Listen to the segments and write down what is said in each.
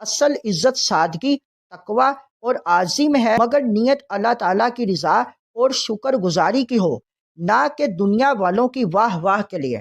اصل عزت سادگی، تقوی اور عاجزی میں ہے، مگر نیت اللہ تعالیٰ کی رضا اور شکر گزاری کی ہو، نہ کہ دنیا والوں کی واہ واہ کے لیے۔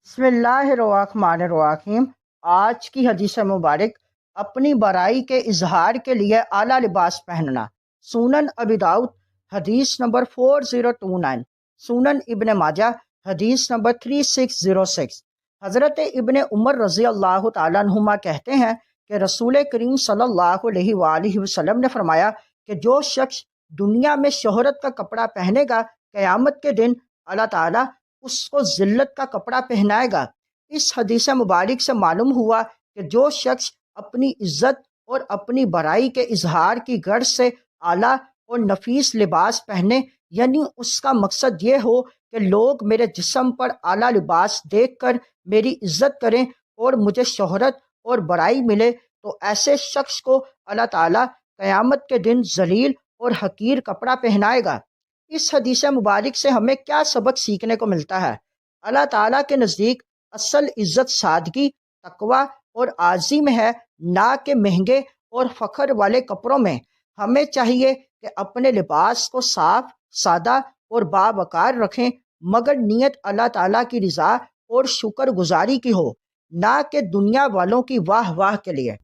بسم اللہ الرحمن الرحیم۔ آج کی حدیث مبارک، اپنی برائی کے اظہار کے لیے اعلیٰ لباس پہننا۔ سنن ابی داؤد حدیث نمبر 4029، سنن ابن ماجہ حدیث نمبر 3606۔ حضرت ابن عمر رضی اللہ تعالیٰ عنہما کہتے ہیں کہ رسول کریم صلی اللہ علیہ وآلہ وسلم نے فرمایا کہ جو شخص دنیا میں شہرت کا کپڑا پہنے گا، قیامت کے دن اللہ تعالیٰ اس کو ذلت کا کپڑا پہنائے گا۔ اس حدیث مبارک سے معلوم ہوا کہ جو شخص اپنی عزت اور اپنی برائی کے اظہار کی غرض سے اعلیٰ اور نفیس لباس پہنے، یعنی اس کا مقصد یہ ہو کہ لوگ میرے جسم پر اعلیٰ لباس دیکھ کر میری عزت کریں اور مجھے شہرت اور برائی ملے، تو ایسے شخص کو اللہ تعالیٰ قیامت کے دن ذلیل اور حقیر کپڑا پہنائے گا۔ اس حدیث مبارک سے ہمیں کیا سبق سیکھنے کو ملتا ہے؟ اللہ تعالیٰ کے نزدیک اصل عزت سادگی، تقوی اور عاجزی میں ہے، نہ کہ مہنگے اور فخر والے کپڑوں میں۔ ہمیں چاہیے کہ اپنے لباس کو صاف، سادہ اور باوقار رکھیں، مگر نیت اللہ تعالیٰ کی رضا اور شکر گزاری کی ہو، نہ کہ دنیا والوں کی واہ واہ کے لیے۔